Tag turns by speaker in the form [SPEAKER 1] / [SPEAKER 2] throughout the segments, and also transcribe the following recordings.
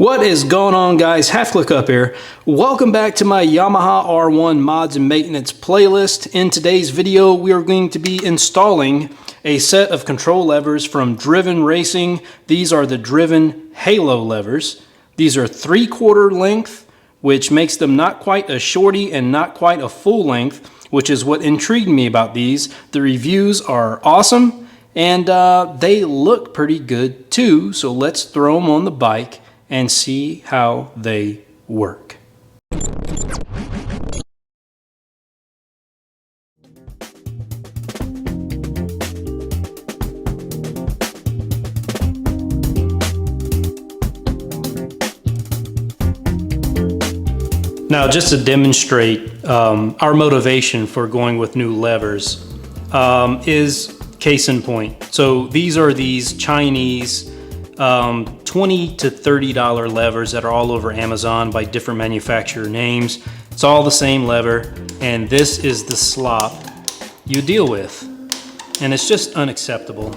[SPEAKER 1] What is going on, guys? Half Click Up here. Welcome back to my Yamaha R1 mods and maintenance playlist. In today's video, we are going to be installing a set of control levers from Driven Racing. These are the Driven Halo levers. These are 3/4 length, which makes them not quite a shorty and not quite a full length, which is what intrigued me about these. The reviews are awesome, and they look pretty good too, so let's throw them on the bike and see how they work. Now, just to demonstrate our motivation for going with new levers is case in point. So these are these Chinese $20 to $30 levers that are all over Amazon by different manufacturer names. It's all the same lever, and this is the slop you deal with. And it's just unacceptable.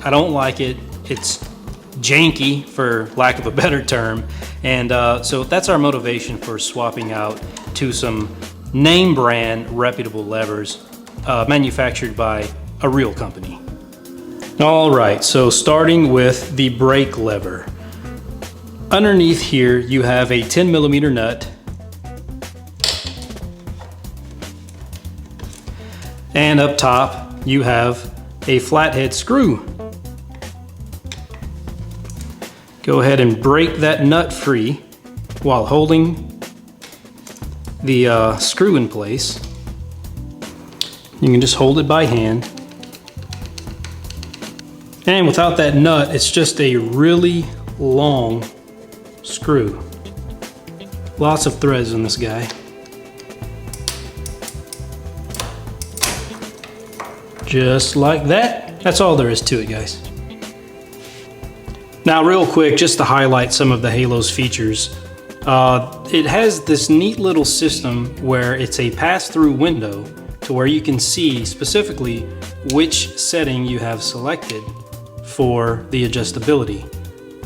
[SPEAKER 1] I don't like it. It's janky, for lack of a better term. And so that's our motivation for swapping out to some name brand reputable levers manufactured by a real company. All right, so starting with the brake lever. Underneath here, you have a 10mm nut. And up top, you have a flathead screw. Go ahead and break that nut free while holding the screw in place. You can just hold it by hand. And without that nut, it's just a really long screw. Lots of threads in this guy. Just like that. That's all there is to it, guys. Now, real quick, just to highlight some of the Halo's features. It has this neat little system where it's a pass-through window to where you can see specifically which setting you have selected for the adjustability.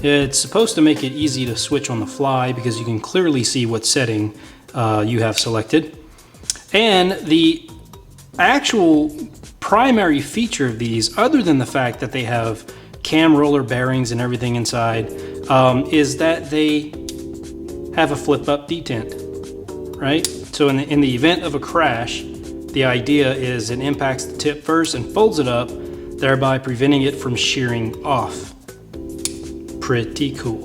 [SPEAKER 1] It's supposed to make it easy to switch on the fly because you can clearly see what setting you have selected. And the actual primary feature of these, other than the fact that they have cam roller bearings and everything inside, is that they have a flip-up detent, right? So in the event of a crash, the idea is it impacts the tip first and folds it up, thereby preventing it from shearing off. Pretty cool.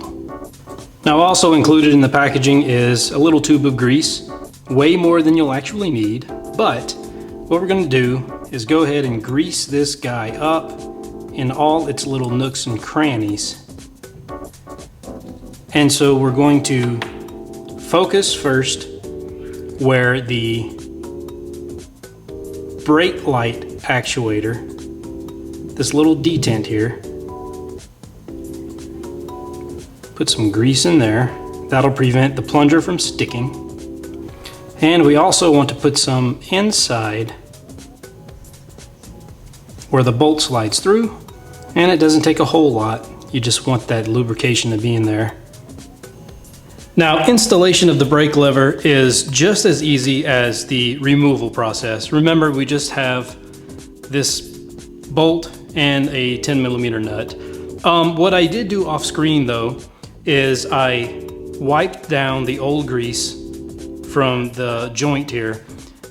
[SPEAKER 1] Now, also included in the packaging is a little tube of grease, way more than you'll actually need, but what we're going to do is go ahead and grease this guy up in all its little nooks and crannies. And so we're going to focus first where the brake light actuator, this little detent here, put some grease in there. That'll prevent the plunger from sticking. And we also want to put some inside where the bolt slides through, and it doesn't take a whole lot. You just want that lubrication to be in there. Now, installation of the brake lever is just as easy as the removal process. Remember, we just have this bolt and a 10mm nut. What I did do off screen though is I wiped down the old grease from the joint here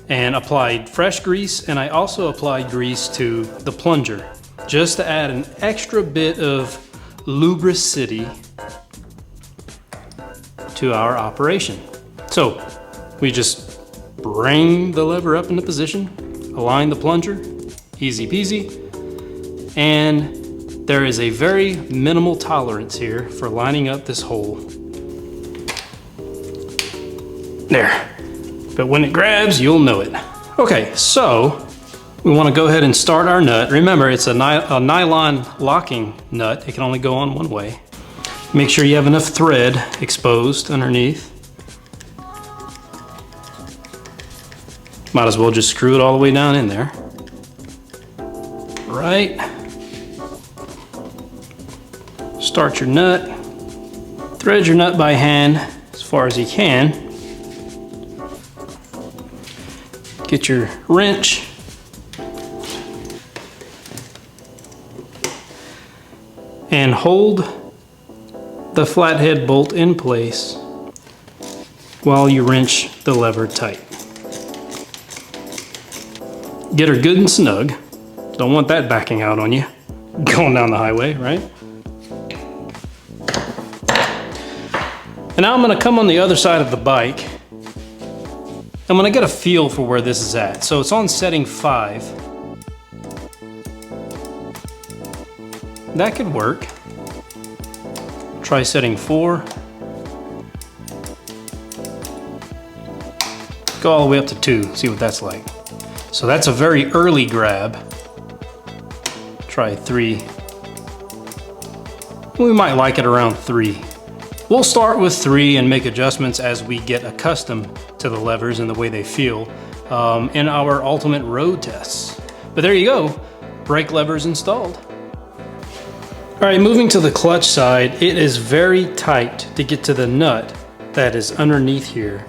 [SPEAKER 1] and applied fresh grease, and I also applied grease to the plunger just to add an extra bit of lubricity to our operation. So we just bring the lever up into position, align the plunger, easy peasy, and there is a very minimal tolerance here for lining up this hole. There. But when it grabs, you'll know it. Okay, so we want to go ahead and start our nut. Remember, it's a nylon locking nut. It can only go on one way. Make sure you have enough thread exposed underneath. Might as well just screw it all the way down in there. Right. Start your nut. Thread your nut by hand as far as you can. Get your wrench. And hold the flathead bolt in place while you wrench the lever tight. Get her good and snug. Don't want that backing out on you going down the highway, right? And now I'm going to come on the other side of the bike. I'm going to get a feel for where this is at. So it's on setting 5. That could work. Try setting 4. Go all the way up to 2, see what that's like. So that's a very early grab. Try 3. We might like it around 3. We'll start with 3 and make adjustments as we get accustomed to the levers and the way they feel in our ultimate road tests. But there you go, brake levers installed. All right, moving to the clutch side, it is very tight to get to the nut that is underneath here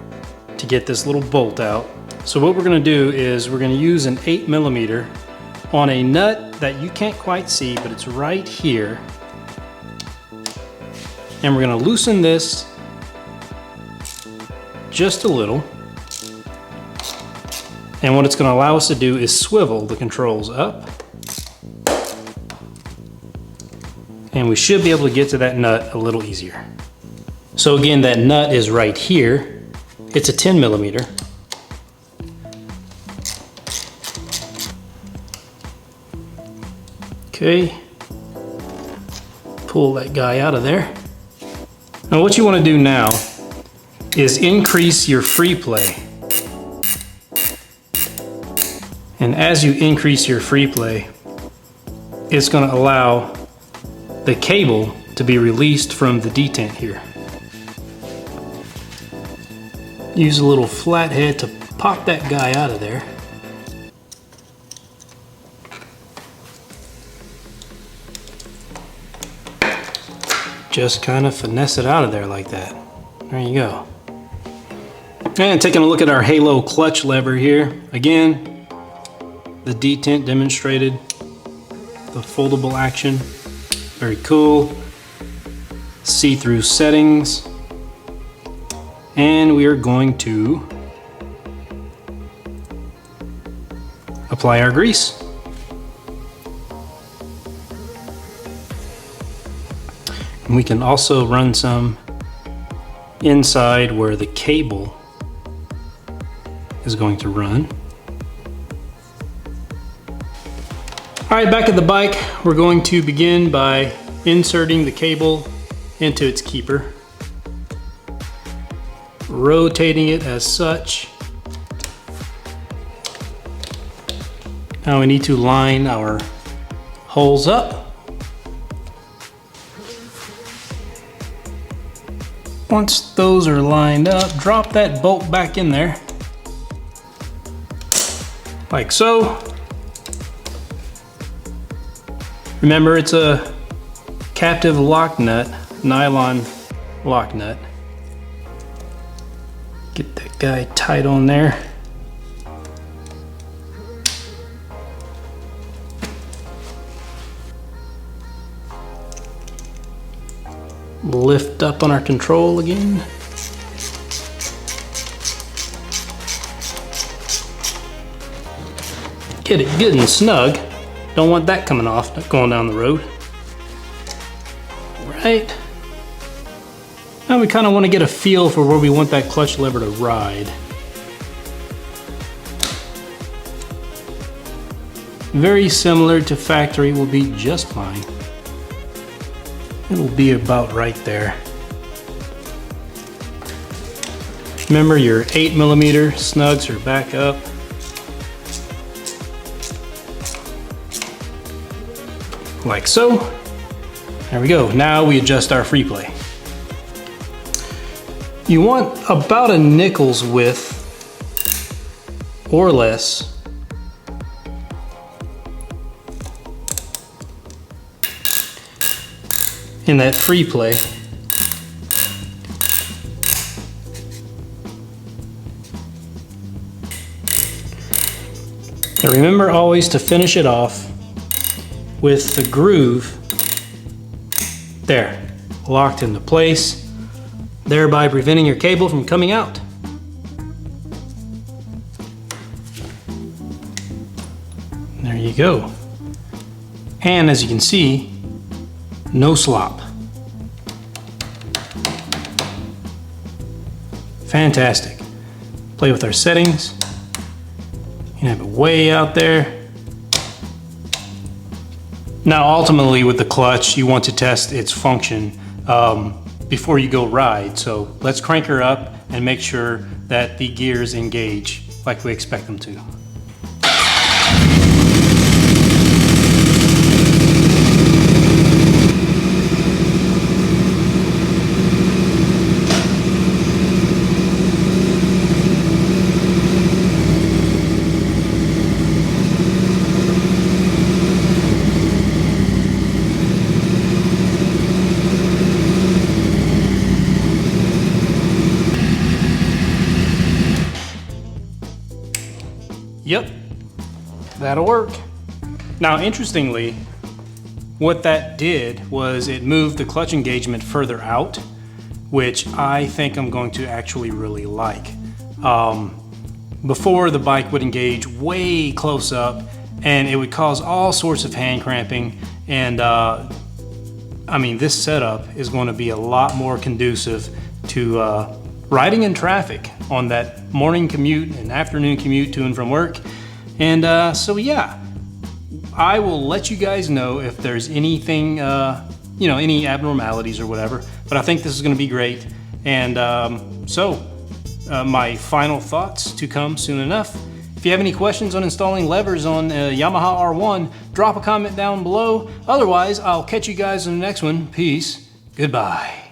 [SPEAKER 1] to get this little bolt out. So what we're gonna do is we're gonna use an 8mm on a nut that you can't quite see, but it's right here. And we're gonna loosen this just a little. And what it's gonna allow us to do is swivel the controls up. And we should be able to get to that nut a little easier. So again, that nut is right here. It's a 10mm. Okay, pull that guy out of there. Now what you want to do now is increase your free play. And as you increase your free play, it's going to allow the cable to be released from the detent here. Use a little flathead to pop that guy out of there. Just kind of finesse it out of there like that. There you go. And taking a look at our halo clutch lever here. Again, the detent demonstrated the foldable action. Very cool. See-through settings. And we are going to apply our grease. And we can also run some inside where the cable is going to run. All right, back at the bike, we're going to begin by inserting the cable into its keeper, rotating it as such. Now we need to line our holes up. Once those are lined up, drop that bolt back in there, like so. Remember, it's a captive lock nut, nylon lock nut. Get that guy tight on there. Lift up on our control again. Get it good and snug. Don't want that coming off, going down the road. Right. Now we kind of want to get a feel for where we want that clutch lever to ride. Very similar to factory, will be just fine. It'll be about right there. Remember, your 8mm snugs are back up. Like so. There we go. Now we adjust our free play. You want about a nickel's width or less in that free play Now remember always to finish it off with the groove there, locked into place, thereby preventing your cable from coming out. There you go. And as you can see, no slop. Fantastic. Play with our settings. You can have it way out there. Now ultimately with the clutch, you want to test its function before you go ride. So let's crank her up and make sure that the gears engage like we expect them to. Yep, that'll work. Now, interestingly, what that did was it moved the clutch engagement further out, which I think I'm going to actually really like. Before, the bike would engage way close up and it would cause all sorts of hand cramping. And I mean, this setup is going to be a lot more conducive to riding in traffic on that morning commute and afternoon commute to and from work. And so yeah, I will let you guys know if there's anything, you know, any abnormalities or whatever, but I think this is gonna be great. And my final thoughts to come soon enough. If you have any questions on installing levers on Yamaha R1, drop a comment down below. Otherwise, I'll catch you guys in the next one. Peace. Goodbye.